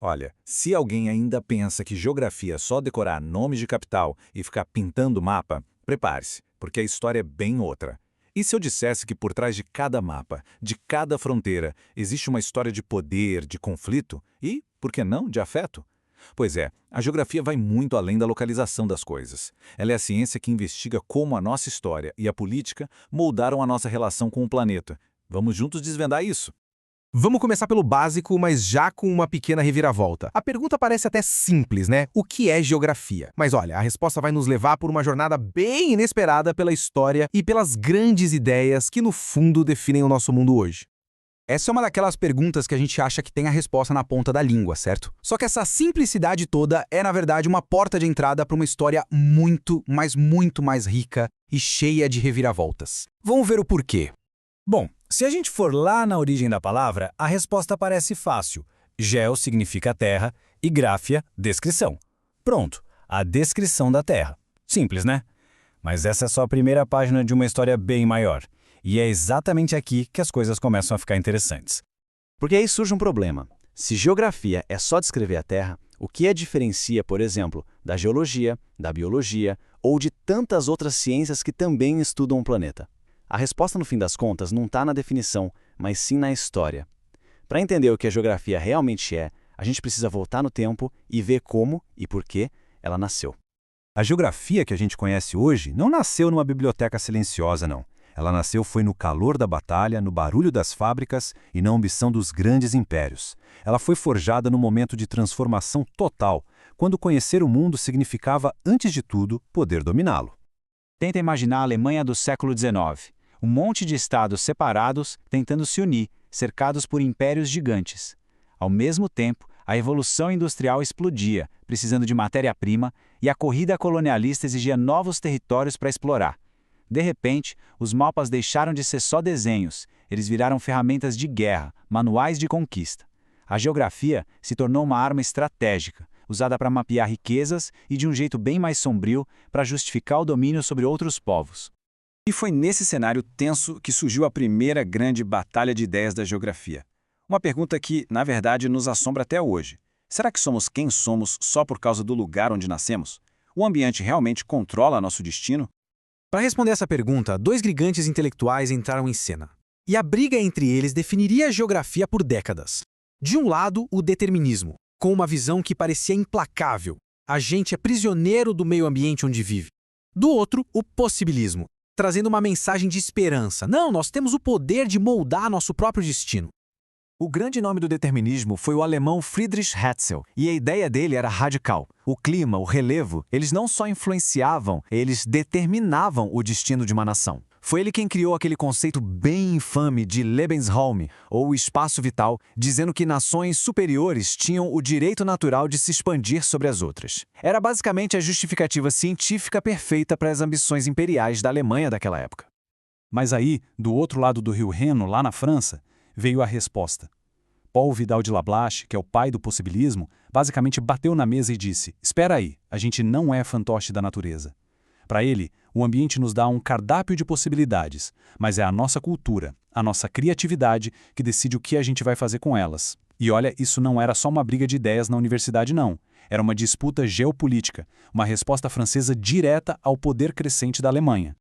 Olha, se alguém ainda pensa que geografia é só decorar nomes de capital e ficar pintando mapa, prepare-se, porque a história é bem outra. E se eu dissesse que por trás de cada mapa, de cada fronteira, existe uma história de poder, de conflito e, por que não, de afeto? Pois é, a geografia vai muito além da localização das coisas. Ela é a ciência que investiga como a nossa história e a política moldaram a nossa relação com o planeta. Vamos juntos desvendar isso. Vamos começar pelo básico, mas já com uma pequena reviravolta. A pergunta parece até simples, né? O que é geografia? Mas olha, a resposta vai nos levar por uma jornada bem inesperada pela história e pelas grandes ideias que, no fundo, definem o nosso mundo hoje. Essa é uma daquelas perguntas que a gente acha que tem a resposta na ponta da língua, certo? Só que essa simplicidade toda é, na verdade, uma porta de entrada para uma história muito, mas muito mais rica e cheia de reviravoltas. Vamos ver o porquê. Bom, se a gente for lá na origem da palavra, a resposta parece fácil. Geo significa terra e grafia, descrição. Pronto, a descrição da Terra. Simples, né? Mas essa é só a primeira página de uma história bem maior. E é exatamente aqui que as coisas começam a ficar interessantes. Porque aí surge um problema. Se geografia é só descrever a Terra, o que a diferencia, por exemplo, da geologia, da biologia ou de tantas outras ciências que também estudam o planeta? A resposta, no fim das contas, não está na definição, mas sim na história. Para entender o que a geografia realmente é, a gente precisa voltar no tempo e ver como e por que ela nasceu. A geografia que a gente conhece hoje não nasceu numa biblioteca silenciosa, não. Ela nasceu foi no calor da batalha, no barulho das fábricas e na ambição dos grandes impérios. Ela foi forjada num momento de transformação total, quando conhecer o mundo significava, antes de tudo, poder dominá-lo. Tenta imaginar a Alemanha do século XIX. Um monte de estados separados tentando se unir, cercados por impérios gigantes. Ao mesmo tempo, a evolução industrial explodia, precisando de matéria-prima, e a corrida colonialista exigia novos territórios para explorar. De repente, os mapas deixaram de ser só desenhos, eles viraram ferramentas de guerra, manuais de conquista. A geografia se tornou uma arma estratégica, usada para mapear riquezas e de um jeito bem mais sombrio para justificar o domínio sobre outros povos. E foi nesse cenário tenso que surgiu a primeira grande batalha de ideias da geografia. Uma pergunta que, na verdade, nos assombra até hoje. Será que somos quem somos só por causa do lugar onde nascemos? O ambiente realmente controla nosso destino? Para responder essa pergunta, dois gigantes intelectuais entraram em cena. E a briga entre eles definiria a geografia por décadas. De um lado, o determinismo, com uma visão que parecia implacável. A gente é prisioneiro do meio ambiente onde vive. Do outro, o possibilismo, trazendo uma mensagem de esperança. Não, nós temos o poder de moldar nosso próprio destino. O grande nome do determinismo foi o alemão Friedrich Hatzel, e a ideia dele era radical. O clima, o relevo, eles não só influenciavam, eles determinavam o destino de uma nação. Foi ele quem criou aquele conceito bem infame de Lebensraum, ou espaço vital, dizendo que nações superiores tinham o direito natural de se expandir sobre as outras. Era basicamente a justificativa científica perfeita para as ambições imperiais da Alemanha daquela época. Mas aí, do outro lado do rio Reno, lá na França, veio a resposta. Paul Vidal de Lablache, que é o pai do possibilismo, basicamente bateu na mesa e disse: espera aí, a gente não é fantoche da natureza. Para ele, o ambiente nos dá um cardápio de possibilidades, mas é a nossa cultura, a nossa criatividade que decide o que a gente vai fazer com elas. E olha, isso não era só uma briga de ideias na universidade, não. Era uma disputa geopolítica, uma resposta francesa direta ao poder crescente da Alemanha.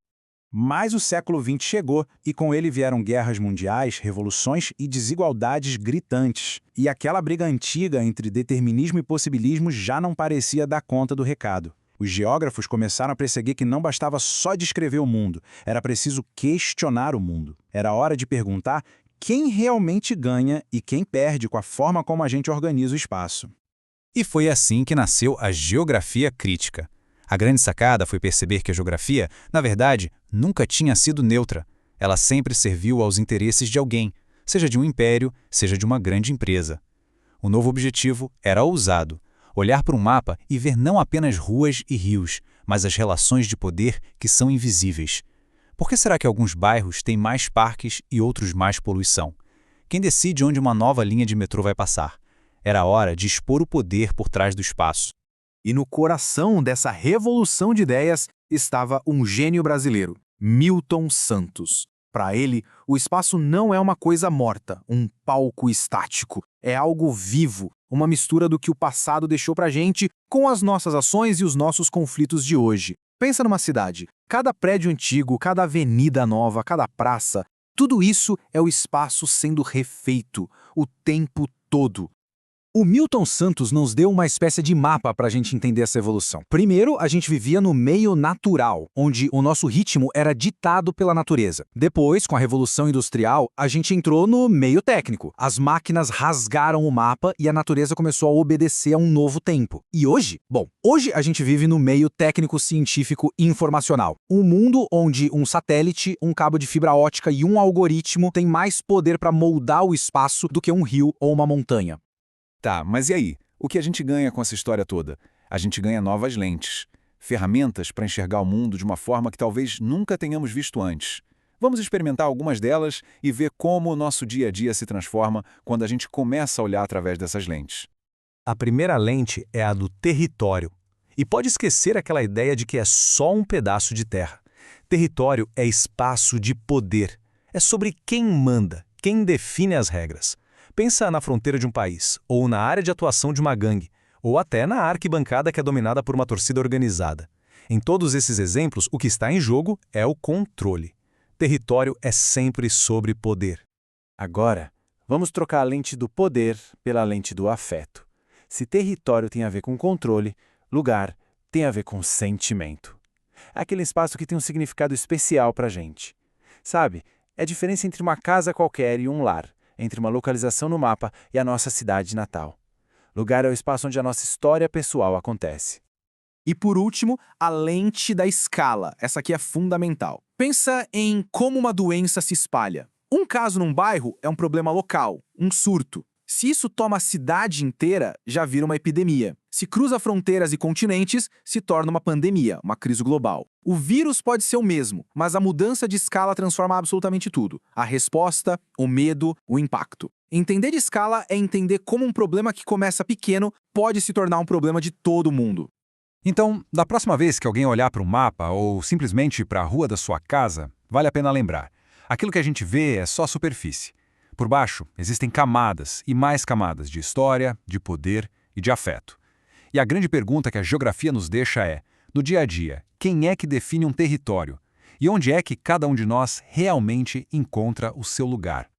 Mas o século XX chegou e com ele vieram guerras mundiais, revoluções e desigualdades gritantes. E aquela briga antiga entre determinismo e possibilismo já não parecia dar conta do recado. Os geógrafos começaram a perceber que não bastava só descrever o mundo, era preciso questionar o mundo. Era hora de perguntar quem realmente ganha e quem perde com a forma como a gente organiza o espaço. E foi assim que nasceu a geografia crítica. A grande sacada foi perceber que a geografia, na verdade, nunca tinha sido neutra. Ela sempre serviu aos interesses de alguém, seja de um império, seja de uma grande empresa. O novo objetivo era ousado: olhar para um mapa e ver não apenas ruas e rios, mas as relações de poder que são invisíveis. Por que será que alguns bairros têm mais parques e outros mais poluição? Quem decide onde uma nova linha de metrô vai passar? Era hora de expor o poder por trás do espaço. E no coração dessa revolução de ideias estava um gênio brasileiro, Milton Santos. Para ele, o espaço não é uma coisa morta, um palco estático. É algo vivo, uma mistura do que o passado deixou pra gente com as nossas ações e os nossos conflitos de hoje. Pensa numa cidade. Cada prédio antigo, cada avenida nova, cada praça, tudo isso é o espaço sendo refeito o tempo todo. O Milton Santos nos deu uma espécie de mapa para a gente entender essa evolução. Primeiro, a gente vivia no meio natural, onde o nosso ritmo era ditado pela natureza. Depois, com a Revolução Industrial, a gente entrou no meio técnico. As máquinas rasgaram o mapa e a natureza começou a obedecer a um novo tempo. E hoje? Bom, hoje a gente vive no meio técnico-científico e informacional. Um mundo onde um satélite, um cabo de fibra ótica e um algoritmo têm mais poder para moldar o espaço do que um rio ou uma montanha. Tá, mas e aí? O que a gente ganha com essa história toda? A gente ganha novas lentes, ferramentas para enxergar o mundo de uma forma que talvez nunca tenhamos visto antes. Vamos experimentar algumas delas e ver como o nosso dia a dia se transforma quando a gente começa a olhar através dessas lentes. A primeira lente é a do território. E pode esquecer aquela ideia de que é só um pedaço de terra. Território é espaço de poder. É sobre quem manda, quem define as regras. Pensa na fronteira de um país, ou na área de atuação de uma gangue, ou até na arquibancada que é dominada por uma torcida organizada. Em todos esses exemplos, o que está em jogo é o controle. Território é sempre sobre poder. Agora, vamos trocar a lente do poder pela lente do afeto. Se território tem a ver com controle, lugar tem a ver com sentimento. É aquele espaço que tem um significado especial pra gente. Sabe, é a diferença entre uma casa qualquer e um lar, entre uma localização no mapa e a nossa cidade natal. Lugar é o espaço onde a nossa história pessoal acontece. E por último, a lente da escala. Essa aqui é fundamental. Pensa em como uma doença se espalha. Um caso num bairro é um problema local, um surto. Se isso toma a cidade inteira, já vira uma epidemia. Se cruza fronteiras e continentes, se torna uma pandemia, uma crise global. O vírus pode ser o mesmo, mas a mudança de escala transforma absolutamente tudo. A resposta, o medo, o impacto. Entender de escala é entender como um problema que começa pequeno pode se tornar um problema de todo mundo. Então, da próxima vez que alguém olhar para um mapa ou simplesmente para a rua da sua casa, vale a pena lembrar. Aquilo que a gente vê é só a superfície. Por baixo, existem camadas e mais camadas de história, de poder e de afeto. E a grande pergunta que a geografia nos deixa é, no dia a dia, quem é que define um território? E onde é que cada um de nós realmente encontra o seu lugar?